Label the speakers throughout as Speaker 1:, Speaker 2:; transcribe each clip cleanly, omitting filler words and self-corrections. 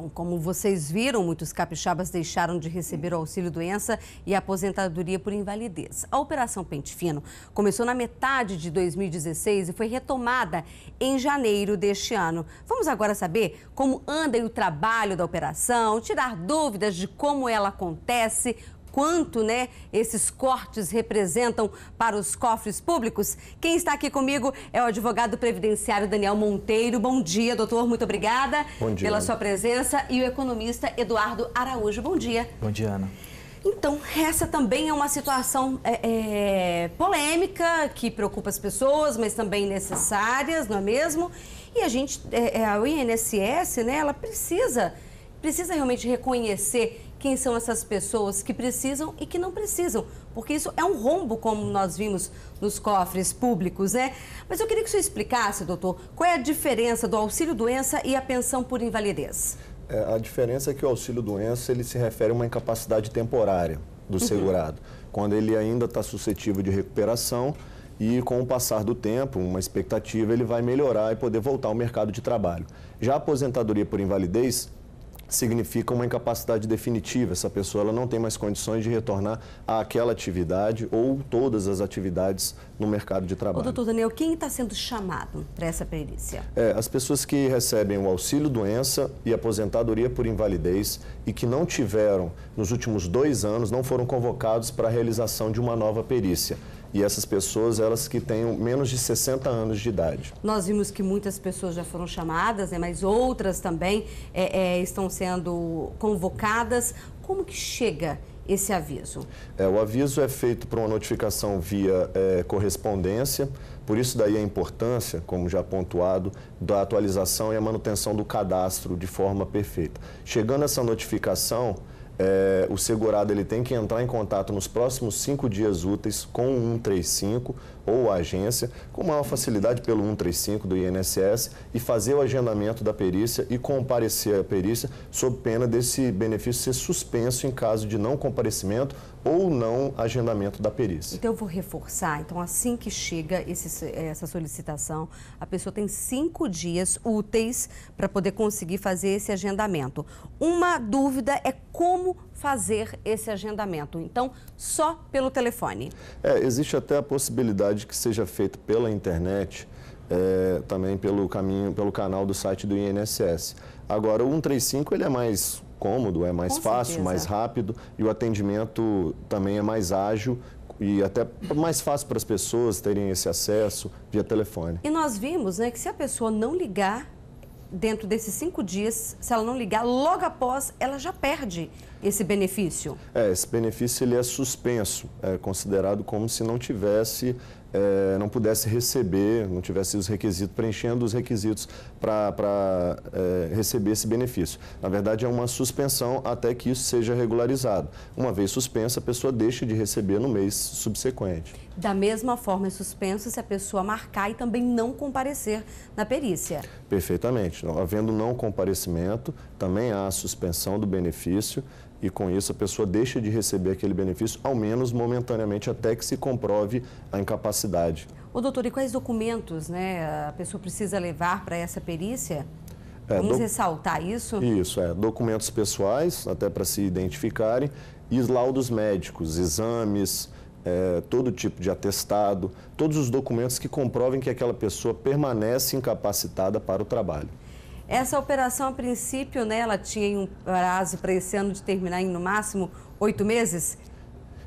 Speaker 1: Bom, como vocês viram, muitos capixabas deixaram de receber o auxílio-doença e a aposentadoria por invalidez. A Operação Pente Fino começou na metade de 2016 e foi retomada em janeiro deste ano. Vamos agora saber como anda o trabalho da operação, tirar dúvidas de como ela acontece, quanto, esses cortes representam para os cofres públicos. Quem está aqui comigo é o advogado previdenciário Daniel Monteiro. Bom dia, doutor. Muito obrigada pela sua presença. E o economista Eduardo Araújo. Bom dia.
Speaker 2: Bom dia, Ana.
Speaker 1: Então, essa também é uma situação polêmica, que preocupa as pessoas, mas também necessárias, não é mesmo? E a INSS, ela precisa realmente reconhecer quem são essas pessoas que precisam e que não precisam, porque isso é um rombo, como nós vimos nos cofres públicos, Mas eu queria que o senhor explicasse, doutor, qual é a diferença do auxílio-doença e a pensão por invalidez?
Speaker 3: A diferença é que o auxílio-doença ele se refere a uma incapacidade temporária do segurado, quando ele ainda está suscetível de recuperação e, com o passar do tempo, uma expectativa, ele vai melhorar e poder voltar ao mercado de trabalho. Já a aposentadoria por invalidez significa uma incapacidade definitiva. Essa pessoa ela não tem mais condições de retornar àquela atividade ou todas as atividades no mercado de trabalho.
Speaker 1: Doutor Daniel, quem está sendo chamado para essa perícia?
Speaker 3: As pessoas que recebem o auxílio-doença e aposentadoria por invalidez e que não tiveram, nos últimos 2 anos, não foram convocados para a realização de uma nova perícia. E essas pessoas, elas que tenham menos de 60 anos de idade. Nós
Speaker 1: vimos que muitas pessoas já foram chamadas, mas outras também estão sendo convocadas. Como que chega esse aviso?
Speaker 3: O aviso é feito por uma notificação via correspondência, por isso daí a importância, como já pontuado, da atualização e a manutenção do cadastro de forma perfeita. Chegando essa notificação, o segurado ele tem que entrar em contato nos próximos 5 dias úteis com o 135 ou a agência, com maior facilidade pelo 135 do INSS, e fazer o agendamento da perícia e comparecer à perícia, sob pena desse benefício ser suspenso em caso de não comparecimento ou não agendamento da perícia.
Speaker 1: Então eu vou reforçar, então assim que chega essa solicitação, a pessoa tem 5 dias úteis para poder conseguir fazer esse agendamento. Uma dúvida é como fazer esse agendamento, então só pelo telefone.
Speaker 3: Existe até a possibilidade que seja feito pela internet, também pelo canal do site do INSS. Agora, o 135 ele é mais cômodo, é mais fácil, mais rápido, e o atendimento também é mais ágil e até mais fácil para as pessoas terem esse acesso via telefone.
Speaker 1: E nós vimos, que se a pessoa não ligar dentro desses 5 dias, se ela não ligar, logo após, ela já perde esse benefício.
Speaker 3: Esse benefício ele é suspenso, é considerado como se não tivesse, não pudesse receber, não tivesse os requisitos, preenchendo os requisitos para receber esse benefício. Na verdade, é uma suspensão até que isso seja regularizado. Uma vez suspensa, a pessoa deixa de receber no mês subsequente.
Speaker 1: Da mesma forma, é suspenso se a pessoa marcar e também não comparecer na perícia.
Speaker 3: Perfeitamente. Havendo não comparecimento, também há a suspensão do benefício e, com isso, a pessoa deixa de receber aquele benefício, ao menos momentaneamente, até que se comprove a incapacidade.
Speaker 1: Doutor, e quais documentos a pessoa precisa levar para essa perícia? Vamos ressaltar isso?
Speaker 3: Isso, documentos pessoais, até para se identificarem, e laudos médicos, exames, todo tipo de atestado, todos os documentos que comprovem que aquela pessoa permanece incapacitada para o trabalho.
Speaker 1: Essa operação, a princípio, ela tinha um prazo para esse ano de terminar em, no máximo, 8 meses?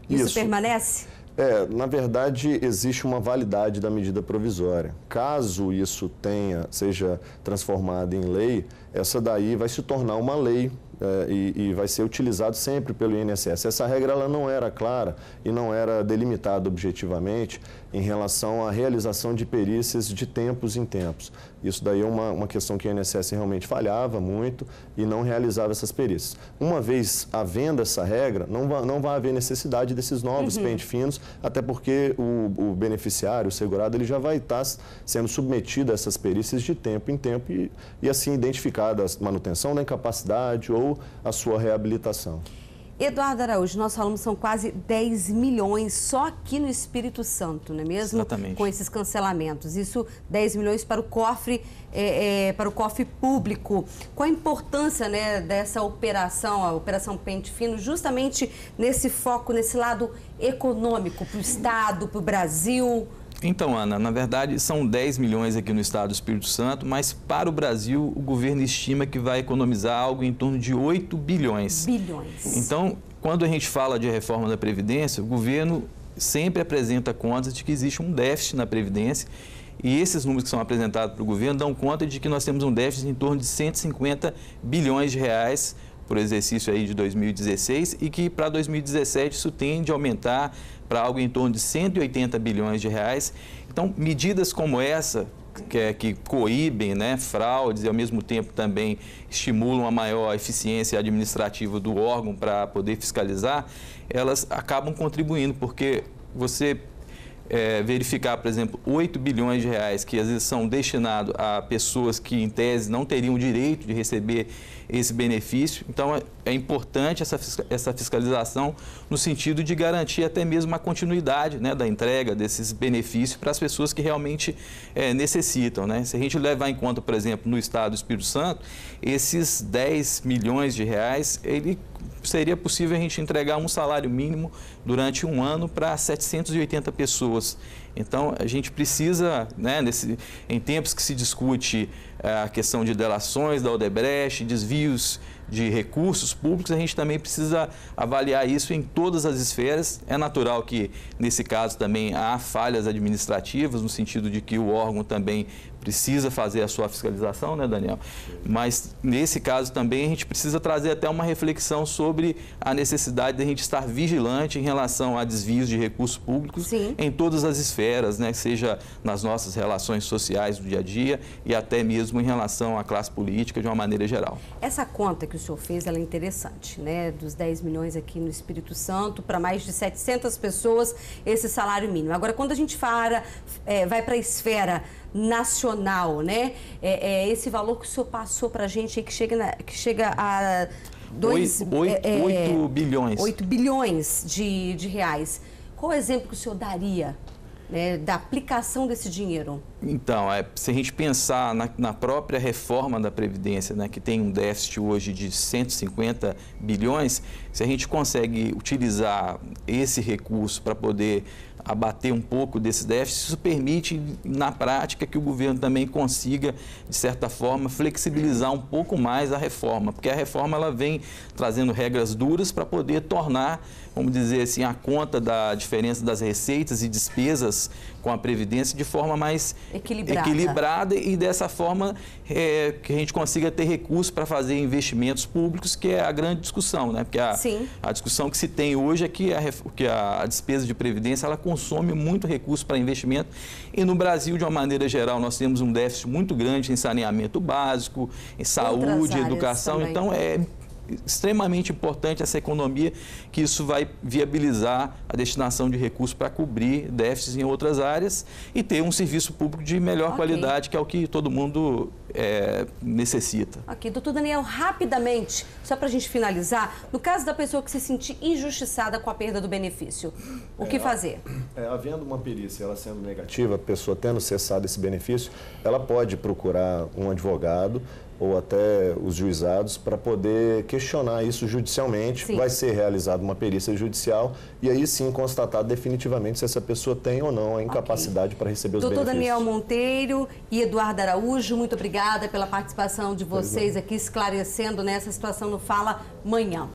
Speaker 1: Isso permanece?
Speaker 3: Na verdade, existe uma validade da medida provisória. Caso isso seja transformado em lei, essa daí vai se tornar uma lei e vai ser utilizado sempre pelo INSS. Essa regra ela não era clara e não era delimitada objetivamente em relação à realização de perícias de tempos em tempos. Isso daí é uma questão que o INSS realmente falhava muito e não realizava essas perícias. Uma vez havendo essa regra, não vai haver necessidade desses novos pente finos, até porque o beneficiário, o segurado, ele já vai estar sendo submetido a essas perícias de tempo em tempo e assim identificada a manutenção da incapacidade ou a sua reabilitação.
Speaker 1: Eduardo Araújo, nós falamos são quase 10 milhões só aqui no Espírito Santo, não é mesmo?
Speaker 2: Exatamente.
Speaker 1: Com esses cancelamentos. Isso, 10 milhões para o cofre, para o cofre público. Qual a importância, né, dessa operação, a Operação Pente Fino, justamente nesse foco, nesse lado econômico, para o Estado, para o Brasil?
Speaker 2: Então, Ana, na verdade são 10 milhões aqui no estado do Espírito Santo, mas para o Brasil o governo estima que vai economizar algo em torno de 8 bilhões.
Speaker 1: Bilhões.
Speaker 2: Então, quando a gente fala de reforma da Previdência, o governo sempre apresenta contas de que existe um déficit na Previdência e esses números que são apresentados para o governo dão conta de que nós temos um déficit em torno de 150 bilhões de reais por exercício aí de 2016 e que para 2017 isso tende a aumentar para algo em torno de 180 bilhões de reais. Então, medidas como essa, que coíbem, né, fraudes e ao mesmo tempo também estimulam a maior eficiência administrativa do órgão para poder fiscalizar, elas acabam contribuindo, porque você verificar, por exemplo, 8 bilhões de reais que às vezes são destinados a pessoas que, em tese, não teriam o direito de receber esse benefício. Então, é importante essa fiscalização no sentido de garantir até mesmo a continuidade, né, da entrega desses benefícios para as pessoas que realmente necessitam, né? Se a gente levar em conta, por exemplo, no estado do Espírito Santo, esses 10 milhões de reais, seria possível a gente entregar um salário mínimo durante um ano para 780 pessoas. Então, a gente precisa, né, em tempos que se discute a questão de delações da Odebrecht, desvios de recursos públicos, a gente também precisa avaliar isso em todas as esferas. É natural que, nesse caso, também há falhas administrativas, no sentido de que o órgão também precisa fazer a sua fiscalização, né, Daniel? Mas, nesse caso também, a gente precisa trazer até uma reflexão sobre a necessidade de a gente estar vigilante em relação a desvios de recursos públicos.
Speaker 1: Sim.
Speaker 2: Em todas as esferas, né, seja nas nossas relações sociais do dia a dia e até mesmo em relação à classe política de uma maneira geral.
Speaker 1: Essa conta que o senhor fez, ela é interessante, né? Dos 10 milhões aqui no Espírito Santo, para mais de 700 pessoas, esse salário mínimo. Agora, quando a gente fala, vai para a esfera nacional, né? Esse valor que o senhor passou para a gente aí, que chega a
Speaker 2: 8 bilhões.
Speaker 1: 8 bilhões de reais. Qual o exemplo que o senhor daria, né, da aplicação desse dinheiro?
Speaker 2: Então, se a gente pensar na própria reforma da Previdência, né, que tem um déficit hoje de 150 bilhões, se a gente consegue utilizar esse recurso para poder abater um pouco desse déficit, isso permite, na prática, que o governo também consiga, de certa forma, flexibilizar um pouco mais a reforma, porque a reforma ela vem trazendo regras duras para poder tornar, vamos dizer assim, a conta da diferença das receitas e despesas com a Previdência de forma mais equilibrada e dessa forma que a gente consiga ter recursos para fazer investimentos públicos, que é a grande discussão, né? Porque a discussão que se tem hoje é que a despesa de Previdência ela consome muito recurso para investimento e no Brasil, de uma maneira geral, nós temos um déficit muito grande em saneamento básico, em saúde, educação, também. Então é extremamente importante essa economia, que isso vai viabilizar a destinação de recursos para cobrir déficits em outras áreas e ter um serviço público de melhor qualidade, que é o que todo mundo necessita.
Speaker 1: Ok, doutor Daniel, rapidamente, só para a gente finalizar, no caso da pessoa que se sentir injustiçada com a perda do benefício, o que fazer?
Speaker 3: Havendo uma perícia, ela sendo negativa, a pessoa tendo cessado esse benefício, ela pode procurar um advogado ou até os juizados para poder questionar isso judicialmente. Sim. Vai ser realizada uma perícia judicial e aí sim constatar definitivamente se essa pessoa tem ou não a incapacidade para receber os benefícios.
Speaker 1: Doutor Daniel Monteiro e Eduardo Araújo, muito obrigada pela participação de vocês aqui, esclarecendo, né, essa situação no Fala Manhã.